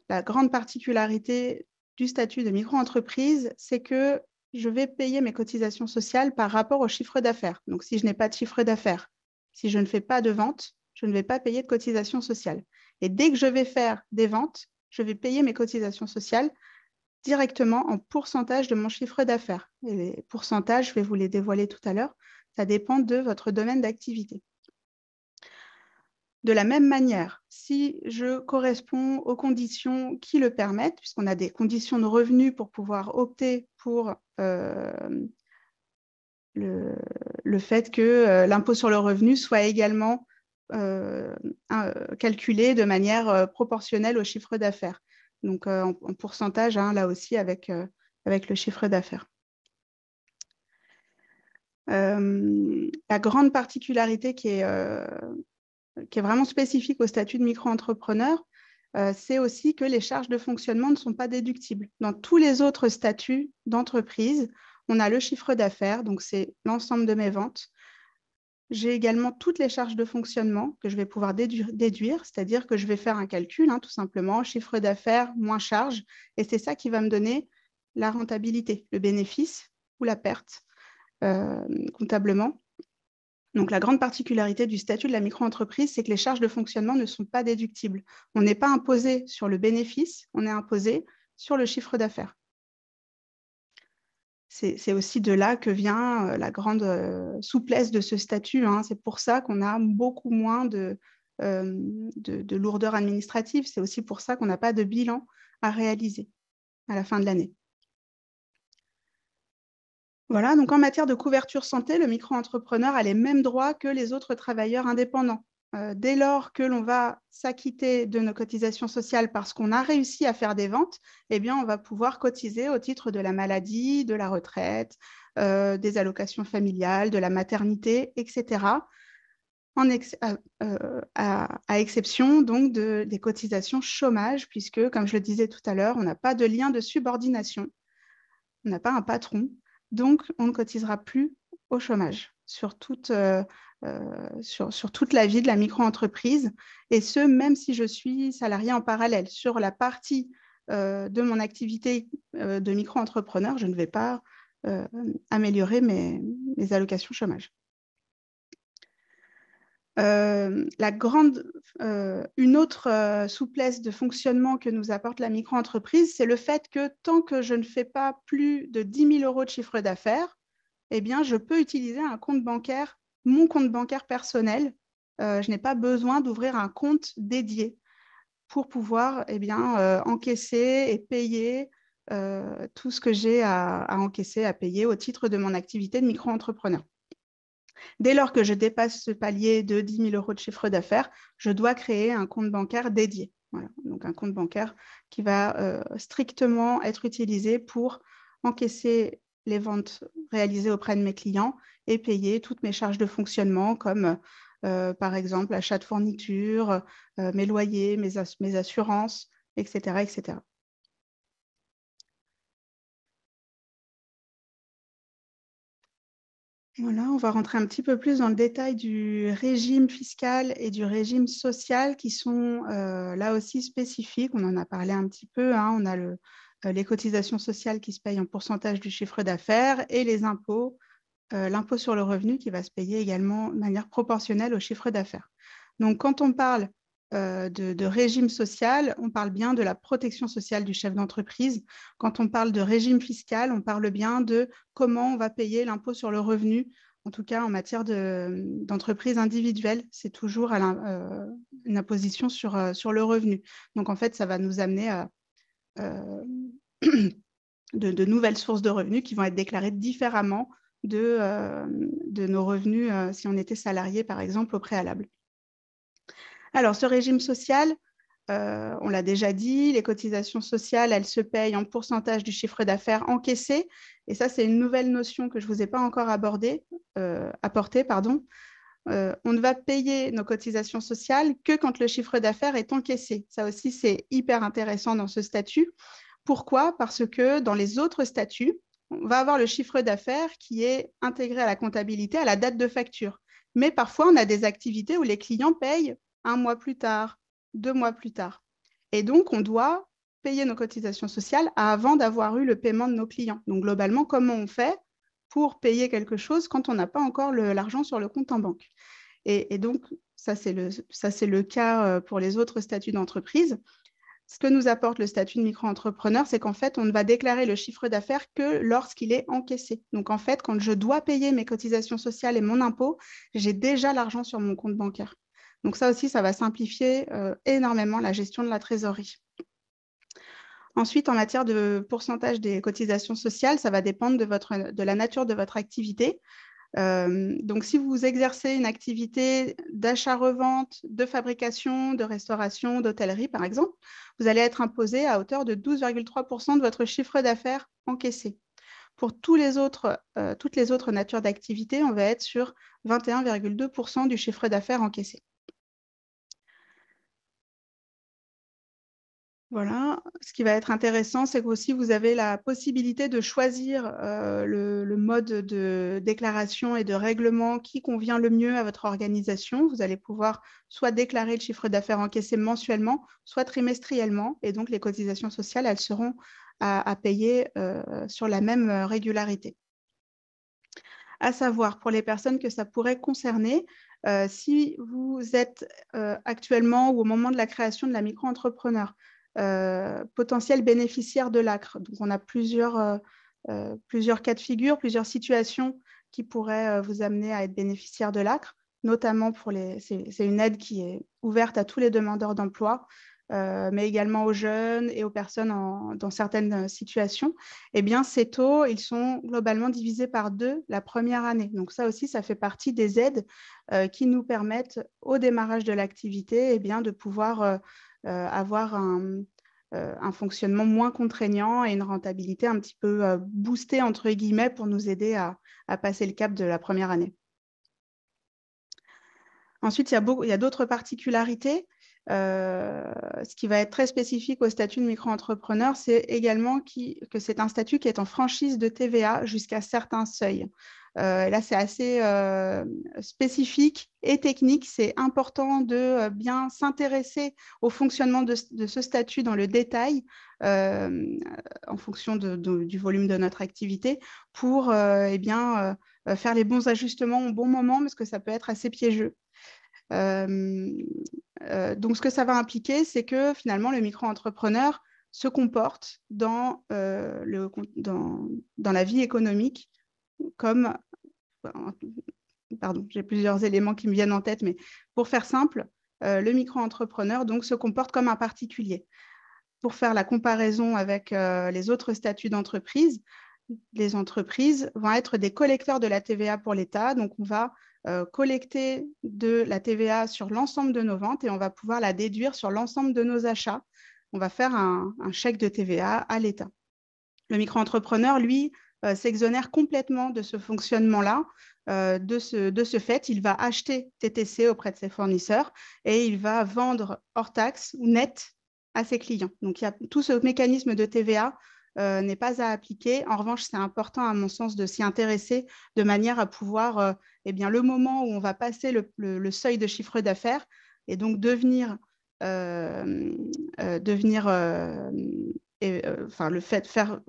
La grande particularité du statut de micro-entreprise, c'est que je vais payer mes cotisations sociales par rapport au chiffre d'affaires. Donc, si je n'ai pas de chiffre d'affaires, si je ne fais pas de vente, je ne vais pas payer de cotisations sociales. Et dès que je vais faire des ventes, je vais payer mes cotisations sociales directement en pourcentage de mon chiffre d'affaires. Et les pourcentages, je vais vous les dévoiler tout à l'heure, ça dépend de votre domaine d'activité. De la même manière, si je corresponds aux conditions qui le permettent, puisqu'on a des conditions de revenus pour pouvoir opter pour le fait que l'impôt sur le revenu soit également calculé de manière proportionnelle au chiffre d'affaires. Donc, en pourcentage, hein, là aussi, avec le chiffre d'affaires. La grande particularité qui est vraiment spécifique au statut de micro-entrepreneur, c'est aussi que les charges de fonctionnement ne sont pas déductibles. Dans tous les autres statuts d'entreprise, on a le chiffre d'affaires, donc c'est l'ensemble de mes ventes. J'ai également toutes les charges de fonctionnement que je vais pouvoir déduire, c'est-à-dire que je vais faire un calcul, hein, tout simplement, chiffre d'affaires moins charge, et c'est ça qui va me donner la rentabilité, le bénéfice ou la perte comptablement. Donc, la grande particularité du statut de la micro-entreprise, c'est que les charges de fonctionnement ne sont pas déductibles. On n'est pas imposé sur le bénéfice, on est imposé sur le chiffre d'affaires. C'est aussi de là que vient la grande souplesse de ce statut, hein. C'est pour ça qu'on a beaucoup moins de lourdeur administrative. C'est aussi pour ça qu'on n'a pas de bilan à réaliser à la fin de l'année. Voilà, donc en matière de couverture santé, le micro-entrepreneur a les mêmes droits que les autres travailleurs indépendants. Dès lors que l'on va s'acquitter de nos cotisations sociales parce qu'on a réussi à faire des ventes, eh bien, on va pouvoir cotiser au titre de la maladie, de la retraite, des allocations familiales, de la maternité, etc., à exception donc des cotisations chômage, puisque, comme je le disais tout à l'heure, on n'a pas de lien de subordination, on n'a pas un patron, donc on ne cotisera plus au chômage sur toute la vie de la micro-entreprise, et ce, même si je suis salarié en parallèle. Sur la partie de mon activité de micro-entrepreneur, je ne vais pas améliorer mes allocations chômage. Une autre souplesse de fonctionnement que nous apporte la micro-entreprise, c'est le fait que tant que je ne fais pas plus de 10 000 € de chiffre d'affaires, eh bien, je peux utiliser un compte bancaire, mon compte bancaire personnel. Je n'ai pas besoin d'ouvrir un compte dédié pour pouvoir encaisser et payer tout ce que j'ai à encaisser, à payer au titre de mon activité de micro-entrepreneur. Dès lors que je dépasse ce palier de 10 000 € de chiffre d'affaires, je dois créer un compte bancaire dédié. Voilà. Donc, un compte bancaire qui va strictement être utilisé pour encaisser les ventes réalisées auprès de mes clients et payer toutes mes charges de fonctionnement comme, par exemple, l'achat de fournitures, mes loyers, mes assurances, etc., etc. Voilà, on va rentrer un petit peu plus dans le détail du régime fiscal et du régime social qui sont là aussi spécifiques. On en a parlé un petit peu, hein. On a les cotisations sociales qui se payent en pourcentage du chiffre d'affaires et les impôts, l'impôt sur le revenu qui va se payer également de manière proportionnelle au chiffre d'affaires. Donc, quand on parle de régime social, on parle bien de la protection sociale du chef d'entreprise. Quand on parle de régime fiscal, on parle bien de comment on va payer l'impôt sur le revenu, en tout cas en matière d'entreprise individuelle. C'est toujours une imposition sur le revenu. Donc, en fait, ça va nous amener à de nouvelles sources de revenus qui vont être déclarées différemment de nos revenus si on était salarié, par exemple, au préalable. Alors, ce régime social, on l'a déjà dit, les cotisations sociales, elles se payent en pourcentage du chiffre d'affaires encaissé. Et ça, c'est une nouvelle notion que je ne vous ai pas encore apportée. On ne va payer nos cotisations sociales que quand le chiffre d'affaires est encaissé. Ça aussi, c'est hyper intéressant dans ce statut. Pourquoi? Parce que dans les autres statuts, on va avoir le chiffre d'affaires qui est intégré à la comptabilité à la date de facture. Mais parfois, on a des activités où les clients payent 1 mois plus tard, 2 mois plus tard. Et donc, on doit payer nos cotisations sociales avant d'avoir eu le paiement de nos clients. Donc, globalement, comment on fait pour payer quelque chose quand on n'a pas encore l'argent sur le compte en banque? Et donc, ça, c'est le cas pour les autres statuts d'entreprise. Ce que nous apporte le statut de micro-entrepreneur, c'est qu'en fait, on ne va déclarer le chiffre d'affaires que lorsqu'il est encaissé. Donc, en fait, quand je dois payer mes cotisations sociales et mon impôt, j'ai déjà l'argent sur mon compte bancaire. Donc, ça aussi, ça va simplifier énormément la gestion de la trésorerie. Ensuite, en matière de pourcentage des cotisations sociales, ça va dépendre de la nature de votre activité. Donc, si vous exercez une activité d'achat-revente, de fabrication, de restauration, d'hôtellerie, par exemple, vous allez être imposé à hauteur de 12,3% de votre chiffre d'affaires encaissé. Pour toutes les autres natures d'activité, on va être sur 21,2% du chiffre d'affaires encaissé. Voilà. Ce qui va être intéressant, c'est qu'aussi vous avez la possibilité de choisir le mode de déclaration et de règlement qui convient le mieux à votre organisation. Vous allez pouvoir soit déclarer le chiffre d'affaires encaissé mensuellement, soit trimestriellement. Et donc, les cotisations sociales, elles seront à payer sur la même régularité. À savoir, pour les personnes que ça pourrait concerner, si vous êtes actuellement ou au moment de la création de la micro-entrepreneur, potentiel bénéficiaire de l'ACRE. Donc, on a plusieurs cas de figure, plusieurs situations qui pourraient vous amener à être bénéficiaire de l'ACRE, notamment c'est une aide qui est ouverte à tous les demandeurs d'emploi, mais également aux jeunes et aux personnes dans certaines situations. Eh bien, ces taux, ils sont globalement divisés par 2 la première année. Donc, ça aussi, ça fait partie des aides qui nous permettent, au démarrage de l'activité, eh bien, de pouvoir avoir un fonctionnement moins contraignant et une rentabilité un petit peu boostée, entre guillemets, pour nous aider à passer le cap de la première année. Ensuite, il y a d'autres particularités. Ce qui va être très spécifique au statut de micro-entrepreneur, c'est également que c'est un statut qui est en franchise de TVA jusqu'à certains seuils. Là, c'est assez spécifique et technique. C'est important de bien s'intéresser au fonctionnement de ce statut dans le détail en fonction du volume de notre activité pour faire les bons ajustements au bon moment, parce que ça peut être assez piégeux. Donc, ce que ça va impliquer, c'est que finalement, le micro-entrepreneur se comporte dans la vie économique comme... Pardon, j'ai plusieurs éléments qui me viennent en tête, mais pour faire simple, le micro-entrepreneur donc, se comporte comme un particulier. Pour faire la comparaison avec les autres statuts d'entreprise, les entreprises vont être des collecteurs de la TVA pour l'État. Donc, on va collecter de la TVA sur l'ensemble de nos ventes et on va pouvoir la déduire sur l'ensemble de nos achats. On va faire un chèque de TVA à l'État. Le micro-entrepreneur, lui, s'exonère complètement de ce fonctionnement-là. De ce fait, il va acheter TTC auprès de ses fournisseurs et il va vendre hors taxe ou net à ses clients. Donc, tout ce mécanisme de TVA n'est pas à appliquer. En revanche, c'est important, à mon sens, de s'y intéresser de manière à pouvoir, le moment où on va passer le seuil de chiffre d'affaires et donc le fait de faire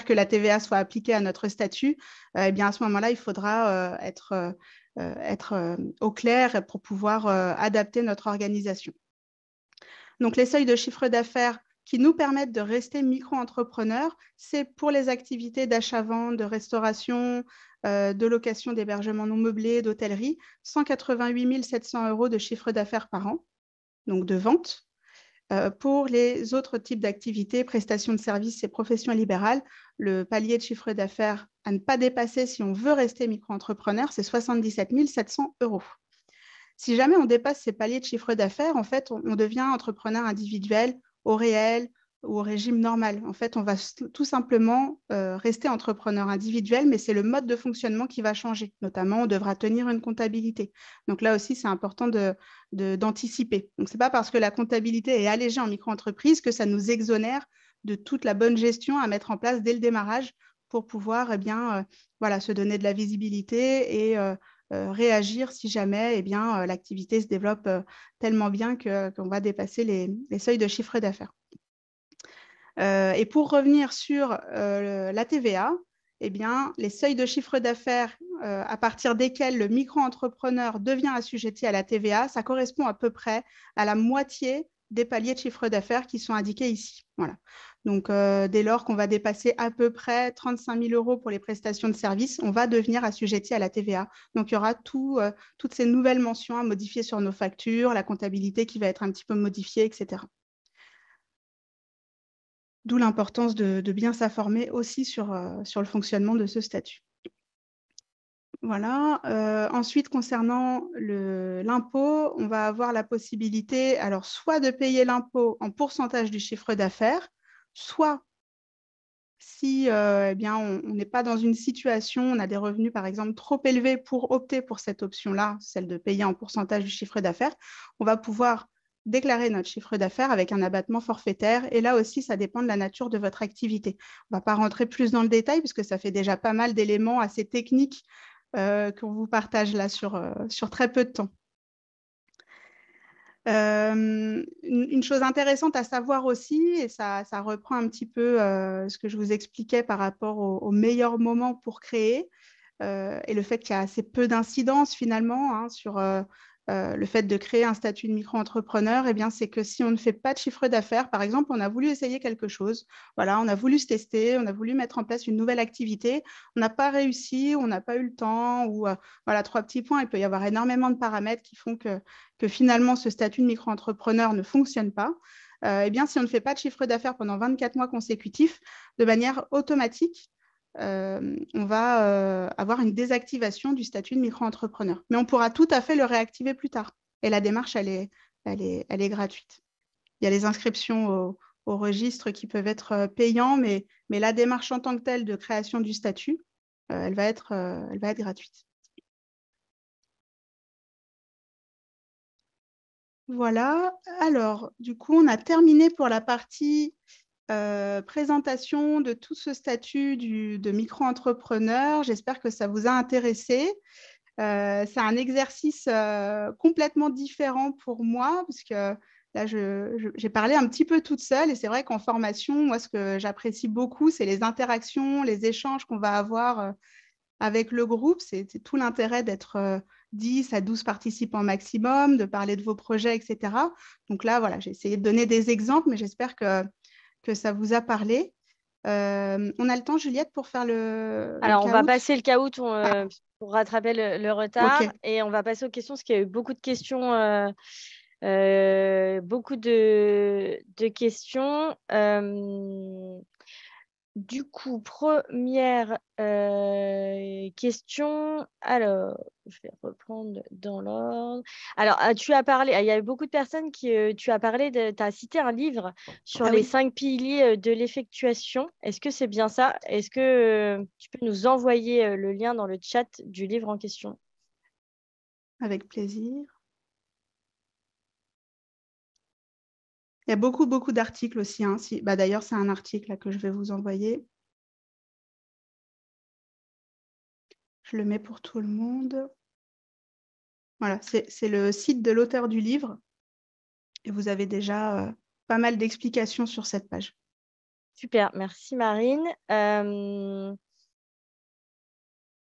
que la TVA soit appliquée à notre statut, à ce moment-là, il faudra être au clair pour pouvoir adapter notre organisation. Donc, les seuils de chiffre d'affaires qui nous permettent de rester micro-entrepreneurs, c'est pour les activités d'achat-vente, de restauration, de location d'hébergement non meublé, d'hôtellerie, 188 700 € de chiffre d'affaires par an, donc de vente. Pour les autres types d'activités, prestations de services et professions libérales, le palier de chiffre d'affaires à ne pas dépasser si on veut rester micro-entrepreneur, c'est 77 700 €. Si jamais on dépasse ces paliers de chiffre d'affaires, en fait, on devient entrepreneur individuel au réel ou au régime normal. En fait, on va tout simplement rester entrepreneur individuel, mais c'est le mode de fonctionnement qui va changer. Notamment, on devra tenir une comptabilité. Donc là aussi, c'est important d'anticiper. Donc, ce n'est pas parce que la comptabilité est allégée en micro-entreprise que ça nous exonère de toute la bonne gestion à mettre en place dès le démarrage pour pouvoir voilà, se donner de la visibilité et réagir si jamais l'activité se développe tellement bien qu'on va dépasser les seuils de chiffre d'affaires. Et pour revenir sur la TVA, les seuils de chiffre d'affaires à partir desquels le micro-entrepreneur devient assujetti à la TVA, ça correspond à peu près à la moitié des paliers de chiffre d'affaires qui sont indiqués ici. Voilà. Donc, dès lors qu'on va dépasser à peu près 35 000 € pour les prestations de services, on va devenir assujetti à la TVA. Donc, il y aura toutes ces nouvelles mentions à modifier sur nos factures, la comptabilité qui va être un petit peu modifiée, etc. D'où l'importance de bien s'informer aussi sur le fonctionnement de ce statut. Voilà. Ensuite, concernant l'impôt, on va avoir la possibilité, alors, soit de payer l'impôt en pourcentage du chiffre d'affaires, soit si on n'est pas dans une situation, on a des revenus, par exemple, trop élevés pour opter pour cette option-là, celle de payer en pourcentage du chiffre d'affaires, on va pouvoir déclarer notre chiffre d'affaires avec un abattement forfaitaire. Et là aussi, ça dépend de la nature de votre activité. On ne va pas rentrer plus dans le détail puisque ça fait déjà pas mal d'éléments assez techniques qu'on vous partage là sur très peu de temps. Une chose intéressante à savoir aussi, et ça reprend un petit peu ce que je vous expliquais par rapport au meilleur moment pour créer, et le fait qu'il y a assez peu d'incidence finalement sur le fait de créer un statut de micro-entrepreneur, c'est que si on ne fait pas de chiffre d'affaires, par exemple, on a voulu essayer quelque chose, voilà, on a voulu se tester, on a voulu mettre en place une nouvelle activité, on n'a pas réussi, on n'a pas eu le temps, ou voilà, 3 petits points, il peut y avoir énormément de paramètres qui font que finalement ce statut de micro-entrepreneur ne fonctionne pas. Si on ne fait pas de chiffre d'affaires pendant 24 mois consécutifs, de manière automatique, on va avoir une désactivation du statut de micro-entrepreneur. Mais on pourra tout à fait le réactiver plus tard. Et la démarche, elle est gratuite. Il y a les inscriptions au registre qui peuvent être payants, mais la démarche en tant que telle de création du statut, elle va être gratuite. Voilà. Alors, du coup, on a terminé pour la partie présentation de tout ce statut de micro-entrepreneur. J'espère que ça vous a intéressé. C'est un exercice complètement différent pour moi, parce que là, j'ai parlé un petit peu toute seule, et c'est vrai qu'en formation, moi, ce que j'apprécie beaucoup, c'est les interactions, les échanges qu'on va avoir avec le groupe. C'est tout l'intérêt d'être 10 à 12 participants maximum, de parler de vos projets, etc. Donc là, voilà, j'ai essayé de donner des exemples, mais j'espère que ça vous a parlé. On a le temps, Juliette, pour faire Alors, on va caout passer le caout pour rattraper le retard. Ok. Et on va passer aux questions, parce qu'il y a eu beaucoup de questions. Beaucoup de questions. Du coup, première question. Alors, je vais reprendre dans l'ordre. Alors, tu as parlé, il y a eu beaucoup de personnes qui, tu as parlé, tu as cité un livre sur Ah les oui, 5 piliers de l'effectuation. Est-ce que c'est bien ça? Est-ce que tu peux nous envoyer le lien dans le chat du livre en question? avec plaisir. Il y a beaucoup, beaucoup d'articles aussi. Hein. D'ailleurs, c'est un article là, que je vais vous envoyer. Je le mets pour tout le monde. Voilà, c'est le site de l'auteur du livre. Et vous avez déjà pas mal d'explications sur cette page. Super, merci Marine.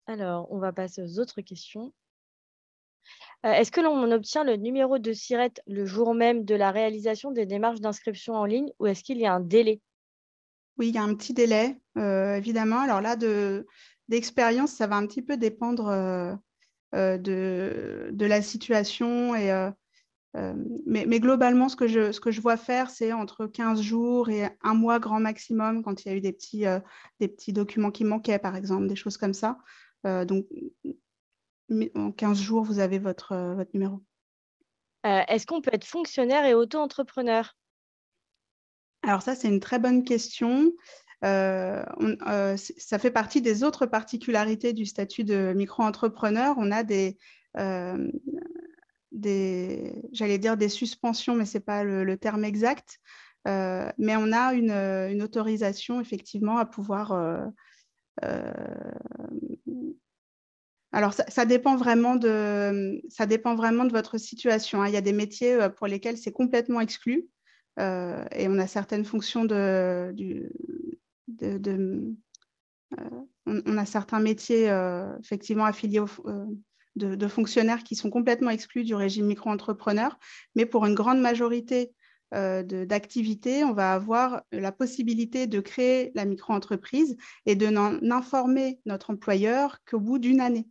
Alors, on va passer aux autres questions. Est-ce que l'on obtient le numéro de SIRET le jour même de la réalisation des démarches d'inscription en ligne, ou est-ce qu'il y a un délai? Oui, il y a un petit délai, évidemment. Alors là, d'expérience, ça va un petit peu dépendre de la situation et Mais globalement, ce que je vois faire, c'est entre 15 jours et un mois grand maximum quand il y a eu des petits documents qui manquaient, par exemple, des choses comme ça. Donc, en 15 jours, vous avez votre numéro. Est-ce qu'on peut être fonctionnaire et auto-entrepreneur? Alors ça, c'est une très bonne question. Ça fait partie des autres particularités du statut de micro-entrepreneur. On a j'allais dire des suspensions, mais ce n'est pas le terme exact. Mais on a une autorisation, effectivement, à pouvoir... euh, alors, ça dépend vraiment de votre situation, hein. Il y a des métiers pour lesquels c'est complètement exclu. Et on a certaines fonctions on a certains métiers effectivement affiliés de fonctionnaires qui sont complètement exclus du régime micro-entrepreneur. Mais pour une grande majorité d'activités, on va avoir la possibilité de créer la micro-entreprise et de n'informer notre employeur qu'au bout d'une année.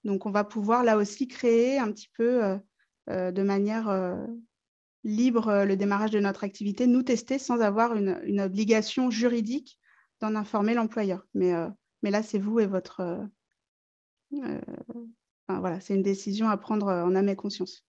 Donc, on va pouvoir là aussi créer un petit peu de manière libre le démarrage de notre activité, nous tester sans avoir une obligation juridique d'en informer l'employeur. Mais là, c'est vous et enfin, voilà, c'est une décision à prendre en âme et conscience.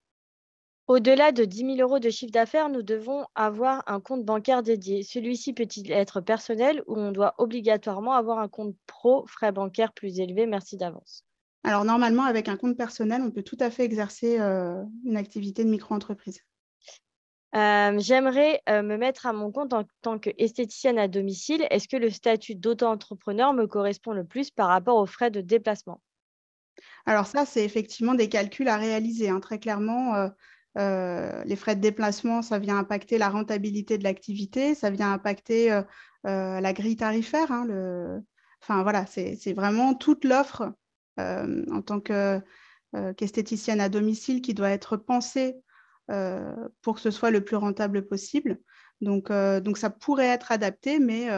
Au-delà de 10 000 € de chiffre d'affaires, nous devons avoir un compte bancaire dédié. Celui-ci peut-il être personnel ou on doit obligatoirement avoir un compte pro, frais bancaires plus élevés? Merci d'avance. Alors, normalement, avec un compte personnel, on peut tout à fait exercer une activité de micro-entreprise. J'aimerais me mettre à mon compte en tant qu'esthéticienne à domicile. Est-ce que le statut d'auto-entrepreneur me correspond le plus par rapport aux frais de déplacement? Alors ça, c'est effectivement des calculs à réaliser, hein. Très clairement, les frais de déplacement, ça vient impacter la rentabilité de l'activité, ça vient impacter la grille tarifaire, hein, enfin, voilà, c'est vraiment toute l'offre en tant qu'esthéticienne à domicile qui doit être pensée pour que ce soit le plus rentable possible. Donc ça pourrait être adapté, mais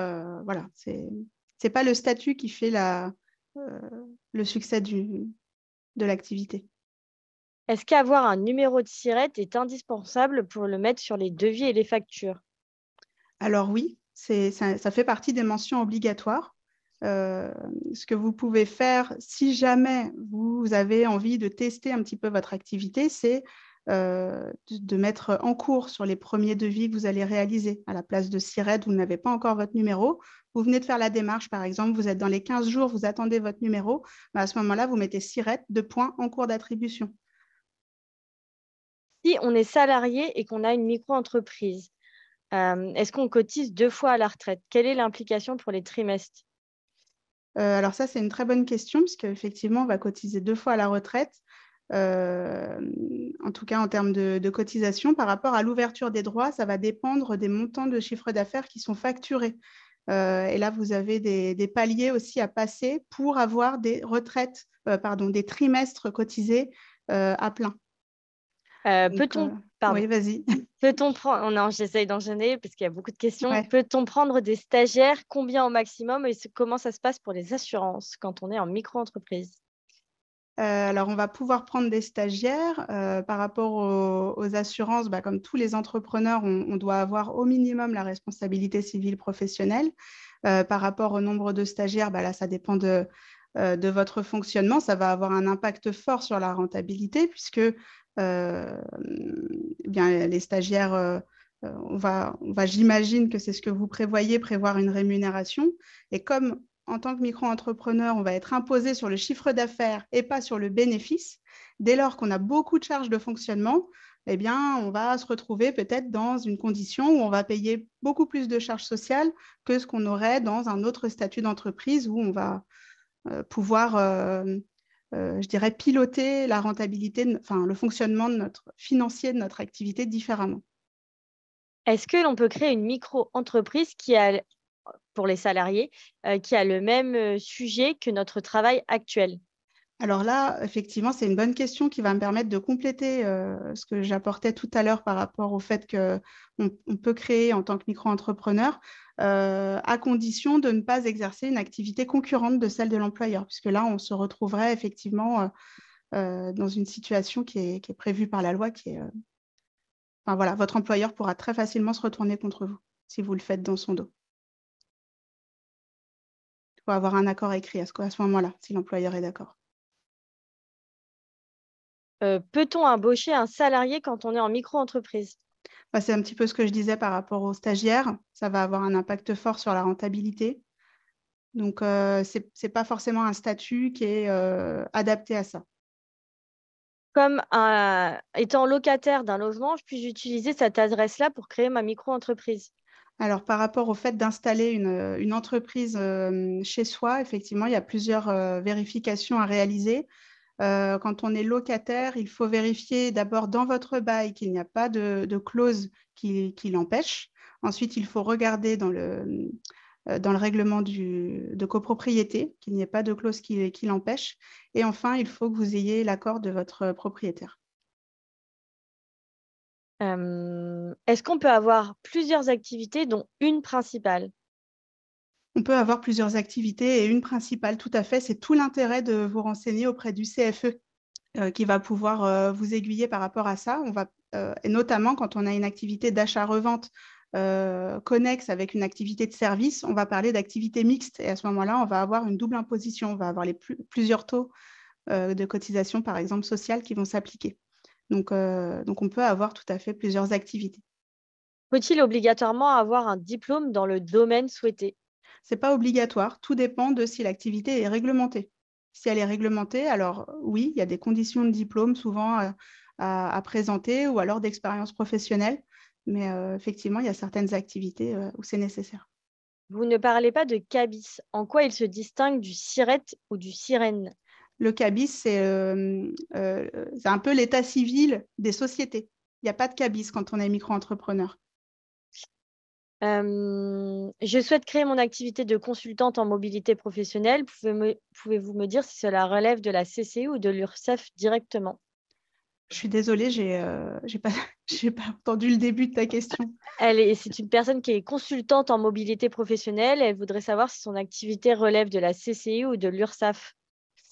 voilà, c'est pas le statut qui fait le succès de l'activité. Est-ce qu'avoir un numéro de SIRET est indispensable pour le mettre sur les devis et les factures? Alors oui, ça fait partie des mentions obligatoires. Ce que vous pouvez faire, si jamais vous avez envie de tester un petit peu votre activité, c'est de mettre en cours sur les premiers devis que vous allez réaliser. À la place de SIRET, vous n'avez pas encore votre numéro. Vous venez de faire la démarche, par exemple, vous êtes dans les 15 jours, vous attendez votre numéro. Ben, à ce moment-là, vous mettez SIRET, 2 points, en cours d'attribution. Si on est salarié et qu'on a une micro-entreprise, est-ce qu'on cotise 2 fois à la retraite? Quelle est l'implication pour les trimestres? Alors ça, c'est une très bonne question, puisqu'effectivement, on va cotiser 2 fois à la retraite, en tout cas en termes de cotisation. Par rapport à l'ouverture des droits, ça va dépendre des montants de chiffre d'affaires qui sont facturés. Et là, vous avez des paliers aussi à passer pour avoir des retraites, des trimestres cotisés à plein. Oui, vas-y. Peut-on prendre, non, j'essaye d'enchaîner parce qu'il y a beaucoup de questions. Ouais. Peut-on prendre des stagiaires? Combien au maximum? Et comment ça se passe pour les assurances quand on est en micro-entreprise? Alors, on va pouvoir prendre des stagiaires. Par rapport aux assurances, comme tous les entrepreneurs, on doit avoir au minimum la responsabilité civile professionnelle. Par rapport au nombre de stagiaires, là, ça dépend de votre fonctionnement. Ça va avoir un impact fort sur la rentabilité puisque les stagiaires, j'imagine que c'est ce que vous prévoyez, prévoir une rémunération. Et comme en tant que micro-entrepreneur, on va être imposé sur le chiffre d'affaires et pas sur le bénéfice, dès lors qu'on a beaucoup de charges de fonctionnement, eh bien, on va se retrouver peut-être dans une condition où on va payer beaucoup plus de charges sociales que ce qu'on aurait dans un autre statut d'entreprise où on va pouvoir, je dirais, piloter la rentabilité, le fonctionnement financier de notre activité différemment. Est-ce que l'on peut créer une micro-entreprise pour les salariés, qui a le même sujet que notre travail actuel? Alors là, effectivement, c'est une bonne question qui va me permettre de compléter ce que j'apportais tout à l'heure par rapport au fait qu'on peut créer en tant que micro-entrepreneur, à condition de ne pas exercer une activité concurrente de celle de l'employeur, puisque là, on se retrouverait effectivement dans une situation qui est prévue par la loi, qui est enfin, voilà, votre employeur pourra très facilement se retourner contre vous si vous le faites dans son dos. Il faut avoir un accord écrit à ce moment-là, si l'employeur est d'accord. Peut-on embaucher un salarié quand on est en micro-entreprise? Bah, c'est un petit peu ce que je disais par rapport aux stagiaires. Ça va avoir un impact fort sur la rentabilité. Donc, ce n'est pas forcément un statut qui est adapté à ça. Comme étant locataire d'un logement, puis-je utiliser cette adresse-là pour créer ma micro-entreprise? Alors, par rapport au fait d'installer une entreprise chez soi, effectivement, il y a plusieurs vérifications à réaliser. Quand on est locataire, il faut vérifier d'abord dans votre bail qu'il n'y a pas de clause qui l'empêche. Ensuite, il faut regarder dans le règlement de copropriété qu'il n'y ait pas de clause qui l'empêche. Et enfin, il faut que vous ayez l'accord de votre propriétaire. Est-ce qu'on peut avoir plusieurs activités, dont une principale? On peut avoir plusieurs activités et une principale, tout à fait. C'est tout l'intérêt de vous renseigner auprès du CFE qui va pouvoir vous aiguiller par rapport à ça. Et notamment quand on a une activité d'achat-revente connexe avec une activité de service, on va parler d'activité mixte. Et à ce moment-là, on va avoir une double imposition. On va avoir plusieurs taux de cotisation, par exemple, sociale qui vont s'appliquer. Donc, on peut avoir tout à fait plusieurs activités. Faut-il obligatoirement avoir un diplôme dans le domaine souhaité? Ce n'est pas obligatoire. Tout dépend de si l'activité est réglementée. Si elle est réglementée, alors oui, il y a des conditions de diplôme souvent à présenter ou alors d'expérience professionnelle. Mais effectivement, il y a certaines activités où c'est nécessaire. Vous ne parlez pas de cabis. En quoi il se distingue du siret ou du sirène? Le cabis, c'est un peu l'état civil des sociétés. Il n'y a pas de cabis quand on est micro-entrepreneur. Je souhaite créer mon activité de consultante en mobilité professionnelle. Pouvez-vous me dire si cela relève de la CCI ou de l'URSSAF directement? Je suis désolée, j'ai pas, j'ai pas entendu le début de ta question. C'est une personne qui est consultante en mobilité professionnelle. Elle voudrait savoir si son activité relève de la CCI ou de l'URSSAF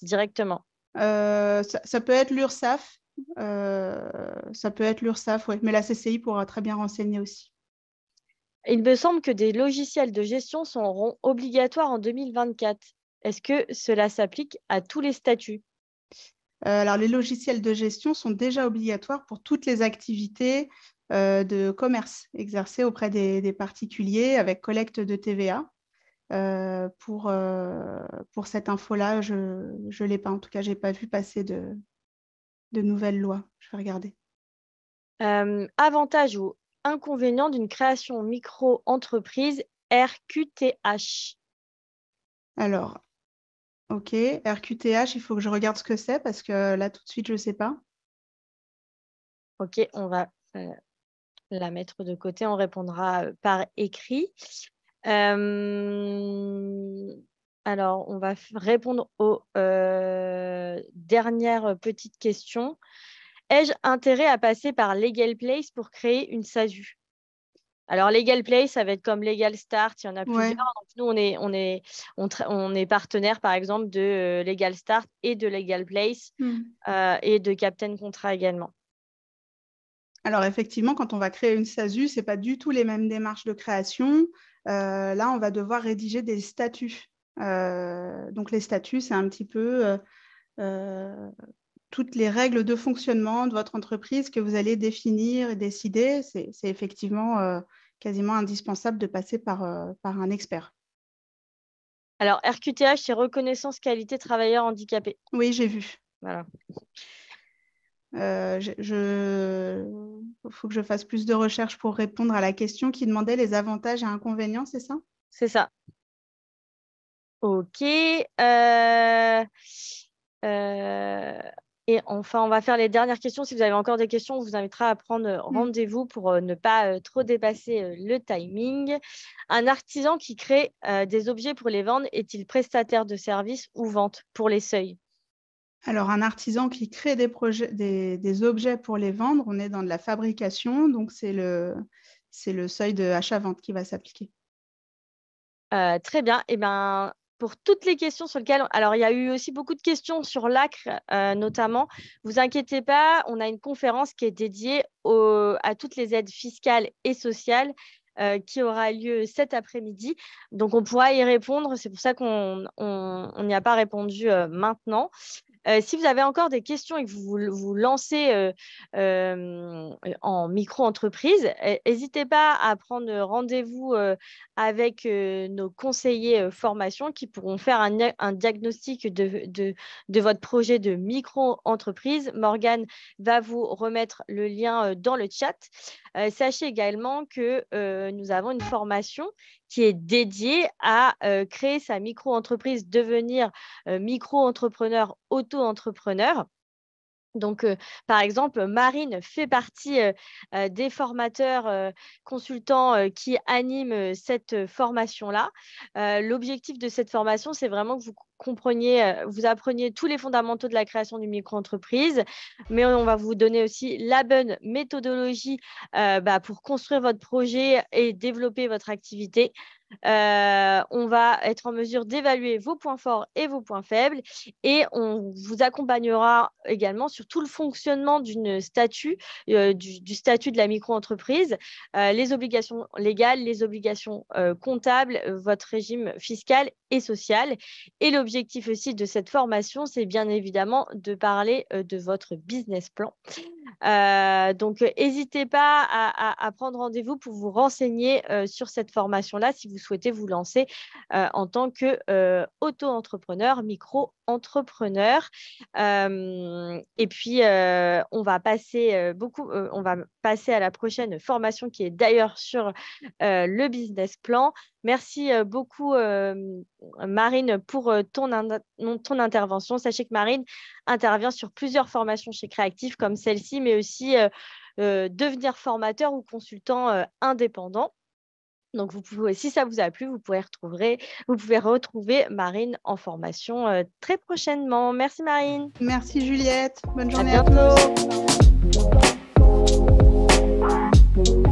directement. Ça peut être l'URSSAF, ça peut être l'URSSAF, ouais. Mais la CCI pourra très bien renseigner aussi. Il me semble que des logiciels de gestion seront obligatoires en 2024. Est-ce que cela s'applique à tous les statuts? Alors, les logiciels de gestion sont déjà obligatoires pour toutes les activités de commerce exercées auprès des particuliers avec collecte de TVA. Pour cette info-là, je ne l'ai pas. En tout cas, je n'ai pas vu passer de nouvelles lois. Je vais regarder. Avantage ou inconvénient d'une création micro-entreprise RQTH? Alors, OK, RQTH, il faut que je regarde ce que c'est parce que là, tout de suite, je ne sais pas. OK, on va la mettre de côté. On répondra par écrit. Alors, on va répondre aux dernières petites questions. Ai-je intérêt à passer par Legal Place pour créer une SASU? Alors, Legal Place, ça va être comme Legal Start, il y en a plusieurs. Ouais. Donc, nous, on est partenaire, par exemple, de Legal Start et de Legal Place et de Captain Contrat également. Alors, effectivement, quand on va créer une SASU, ce n'est pas du tout les mêmes démarches de création. Là, on va devoir rédiger des statuts. Donc, les statuts, c'est un petit peu toutes les règles de fonctionnement de votre entreprise que vous allez définir et décider. C'est effectivement quasiment indispensable de passer par un expert. Alors, RQTH, c'est reconnaissance qualité travailleur handicapé. Oui, j'ai vu. Voilà. Faut que je fasse plus de recherches pour répondre à la question qui demandait les avantages et inconvénients, c'est ça? C'est ça. OK. Et enfin, on va faire les dernières questions. Si vous avez encore des questions, on vous invitera à prendre rendez-vous pour ne pas trop dépasser le timing. Un artisan qui crée des objets pour les vendre est-il prestataire de services ou vente pour les seuils? Alors, un artisan qui crée des objets pour les vendre, on est dans de la fabrication, donc c'est le seuil de achat-vente qui va s'appliquer. Très bien. Eh ben, pour toutes les questions sur lesquelles… Alors, il y a eu aussi beaucoup de questions sur l'ACRE, notamment. Vous inquiétez pas, on a une conférence qui est dédiée à toutes les aides fiscales et sociales qui aura lieu cet après-midi. Donc, on pourra y répondre. C'est pour ça qu'on n'y a pas répondu maintenant. Si vous avez encore des questions et que vous vous lancez en micro-entreprise, n'hésitez pas à prendre rendez-vous avec nos conseillers formation qui pourront faire un diagnostic de votre projet de micro-entreprise. Morgane va vous remettre le lien dans le chat. Sachez également que nous avons une formation qui est dédiée à créer sa micro-entreprise, devenir micro-entrepreneur, auto-entrepreneur. Donc, par exemple, Marine fait partie des formateurs consultants qui animent cette formation-là. L'objectif de cette formation, c'est vraiment que vous appreniez tous les fondamentaux de la création d'une micro-entreprise, mais on va vous donner aussi la bonne méthodologie pour construire votre projet et développer votre activité. On va être en mesure d'évaluer vos points forts et vos points faibles et on vous accompagnera également sur tout le fonctionnement du statut de la micro-entreprise, les obligations légales, les obligations comptables, votre régime fiscal et social. Et l'objectif aussi de cette formation, c'est bien évidemment de parler de votre business plan. Donc, n'hésitez pas à prendre rendez-vous pour vous renseigner sur cette formation-là si vous souhaitez vous lancer en tant que auto-entrepreneur, micro-entrepreneur. Et puis, on va passer à la prochaine formation qui est d'ailleurs sur le business plan. Merci beaucoup, Marine, pour ton intervention. Sachez que Marine intervient sur plusieurs formations chez Créactif, comme celle-ci, mais aussi devenir formateur ou consultant indépendant. Donc, si ça vous a plu, vous pouvez retrouver Marine en formation très prochainement. Merci, Marine. Merci, Juliette. Bonne journée à bientôt. tous.